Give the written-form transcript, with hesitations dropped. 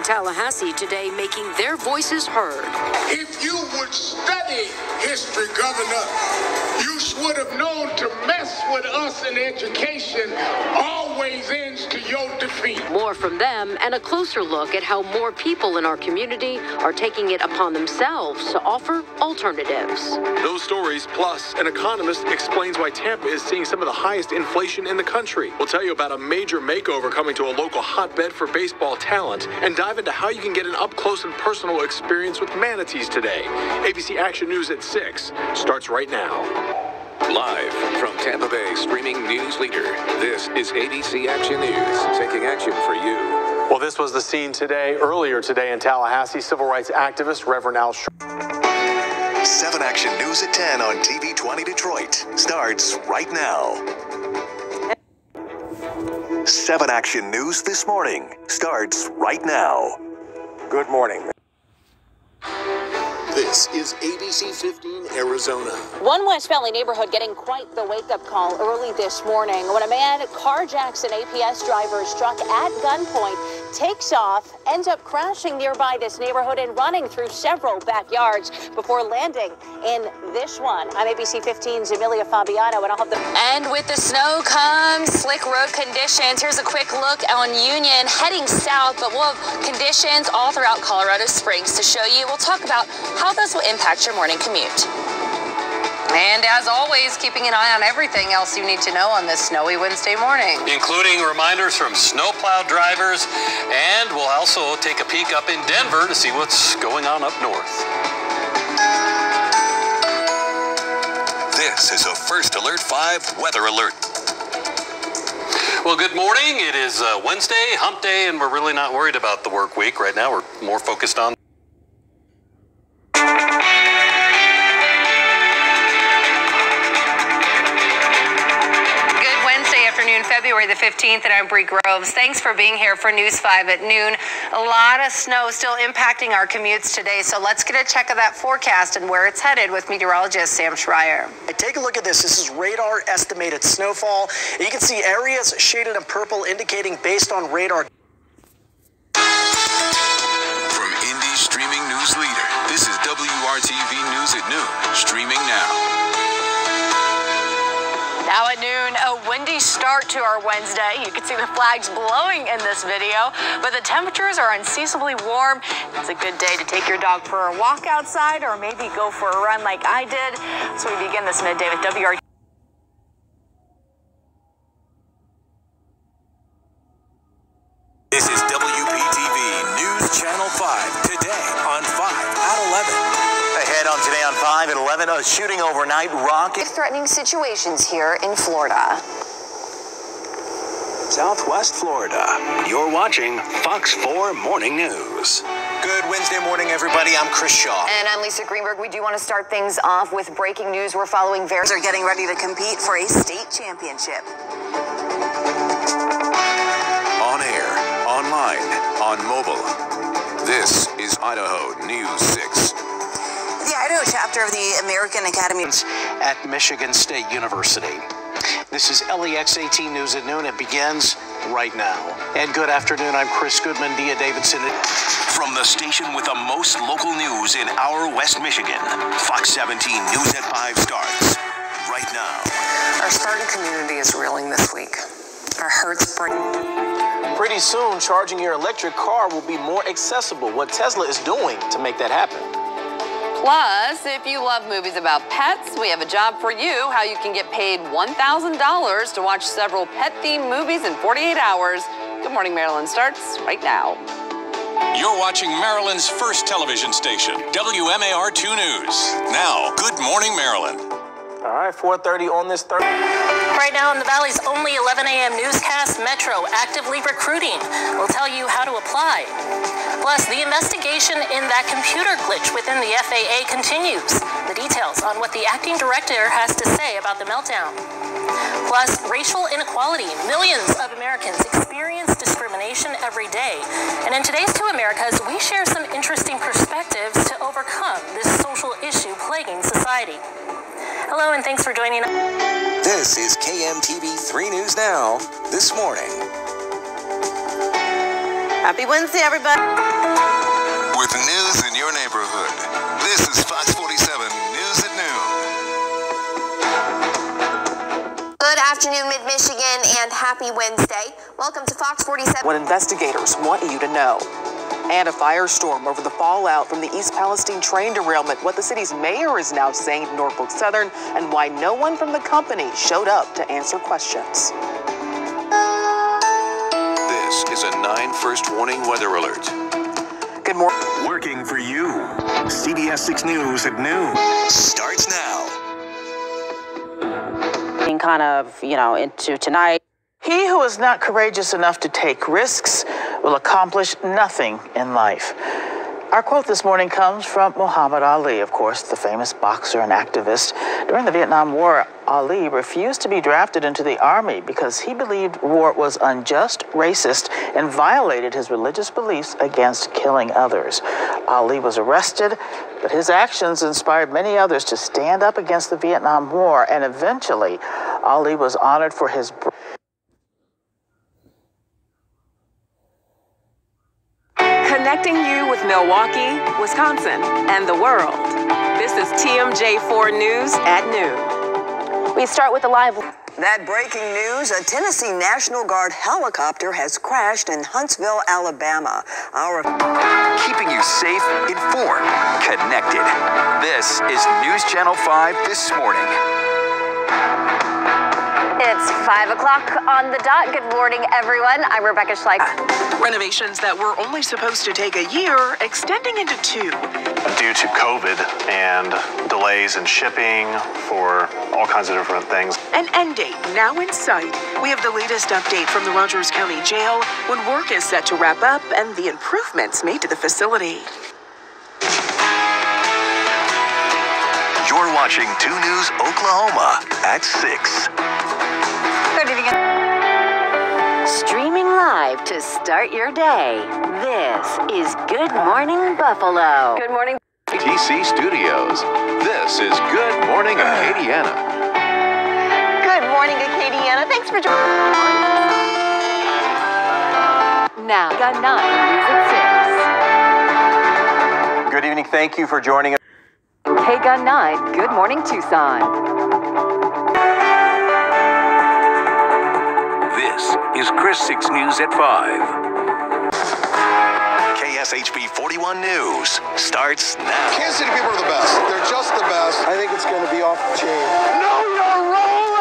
Tallahassee today making their voices heard. If you would study history, Governor, you would have known to mess with us in education always ends to your defeat. More from them and a closer look at how more people in our community are taking it upon themselves to offer alternatives. Those stories, plus an economist explains why Tampa is seeing some of the highest inflation in the country. We'll tell you about a major makeover coming to a local hotbed for baseball talent and dive into how you can get an up-close and personal experience with manatees today. ABC Action News at 6 starts right now. Live from Tampa Bay streaming news leader, this is ABC Action News, taking action for you. Well, this was the scene earlier today in Tallahassee. Civil rights activist Reverend Al 7 Action News at 10 on TV 20 Detroit starts right now. 7 Action News this morning starts right now. Good morning. This is ABC 15 Arizona. One West Valley neighborhood getting quite the wake-up call early this morning when a man carjacks an APS driver struck at gunpoint, takes off, ends up crashing nearby this neighborhood and running through several backyards before landing in this one. I'm ABC 15's Amelia Fabiano, and I'll have the... And with the snow comes slick road conditions. Here's a quick look on Union heading south, but we'll have conditions all throughout Colorado Springs to show you. We'll talk about how this will impact your morning commute. And as always, keeping an eye on everything else you need to know on this snowy Wednesday morning. Including reminders from snowplow drivers, and we'll also take a peek up in Denver to see what's going on up north. This is a First Alert 5 weather alert. Well, good morning. It is Wednesday, hump day, and we're really not worried about the work week right now. We're more focused on February the 15th, and I'm Bree Groves. Thanks for being here for News 5 at noon. A lot of snow still impacting our commutes today, so let's get a check of that forecast and where it's headed with meteorologist Sam Schreier. Take a look at this. This is radar estimated snowfall. You can see areas shaded in purple indicating based on radar. From Indy's streaming news leader, this is WRTV News at noon, streaming now. Now at noon, a windy start to our Wednesday. You can see the flags blowing in this video, but the temperatures are unseasonably warm. It's a good day to take your dog for a walk outside or maybe go for a run like I did. So we begin this midday with WRTV. This is WPTV News Channel 5, today on 5 at 11. Ahead on Today on 5 at 11, a shooting overnight rocket. Threatening situations here in Florida. Southwest Florida. You're watching Fox 4 Morning News. Good Wednesday morning, everybody. I'm Chris Shaw. And I'm Lisa Greenberg. We do want to start things off with breaking news. We're following Bears are getting ready to compete for a state championship. On air, online, on mobile. This is Idaho News 6. The Idaho chapter of the American Academy At Michigan State University. This is LEX 18 News at noon. It begins right now. And good afternoon. I'm Chris Goodman, Dia Davidson. From the station with the most local news in our West Michigan, Fox 17 News at 5 starts right now. Our Spartan community is reeling this week. Our hearts break. Pretty soon, charging your electric car will be more accessible. What Tesla is doing to make that happen. Plus, if you love movies about pets, we have a job for you, how you can get paid $1,000 to watch several pet-themed movies in 48 hours. Good Morning Maryland starts right now. You're watching Maryland's first television station, WMAR 2 News. Now, Good Morning Maryland. All right, 4:30 on this Thursday. Right now in the Valley's only 11 a.m. newscast, Metro actively recruiting. We'll tell you how to apply. Plus, the investigation in that computer glitch within the FAA continues. The details on what the acting director has to say about the meltdown. Plus, racial inequality. Millions of Americans experience discrimination every day. And in today's Two Americas, we share some interesting perspectives to overcome this social issue plaguing society. Hello, and thanks for joining us. This is KMTV 3 News Now, this morning. Happy Wednesday, everybody. With news in your neighborhood, this is Fox 47 News at Noon. Good afternoon, Mid-Michigan, and happy Wednesday. Welcome to Fox 47. What investigators want you to know. And a firestorm over the fallout from the East Palestine train derailment, what the city's mayor is now saying to Norfolk Southern, and why no one from the company showed up to answer questions. This is a 9 first warning weather alert. Good morning. Working for you. CBS 6 News at noon starts now. Kind of, into tonight. He who is not courageous enough to take risks will accomplish nothing in life. Our quote this morning comes from Muhammad Ali, of course, the famous boxer and activist. During the Vietnam War, Ali refused to be drafted into the army because he believed war was unjust, racist, and violated his religious beliefs against killing others. Ali was arrested, but his actions inspired many others to stand up against the Vietnam War, and eventually, Ali was honored for his connecting you with Milwaukee, Wisconsin, and the world. This is TMJ4 News at noon. We start with the live. That breaking news, a Tennessee National Guard helicopter has crashed in Huntsville, Alabama. Keeping you safe, informed, connected. This is News Channel 5 this morning. It's 5 o'clock on the dot. Good morning, everyone. I'm Rebecca Schleich. Renovations that were only supposed to take a year, extending into 2. Due to COVID and delays in shipping for all kinds of different things. An end date now in sight. We have the latest update from the Rogers County Jail when work is set to wrap up and the improvements made to the facility. You're watching 2 News Oklahoma at 6. Streaming live to start your day. This is Good Morning Buffalo. Good morning. TC Studios. This is Good Morning Acadiana. Good morning, Acadiana. Thanks for joining. Now, got 9 news at 6. Good evening. Thank you for joining us. KGUN 9, Good Morning Tucson. This is Chris 6 News at 5. KSHB 41 News starts now. Kansas City people are the best. They're just the best. I think it's going to be off the chain. No, you're wrong.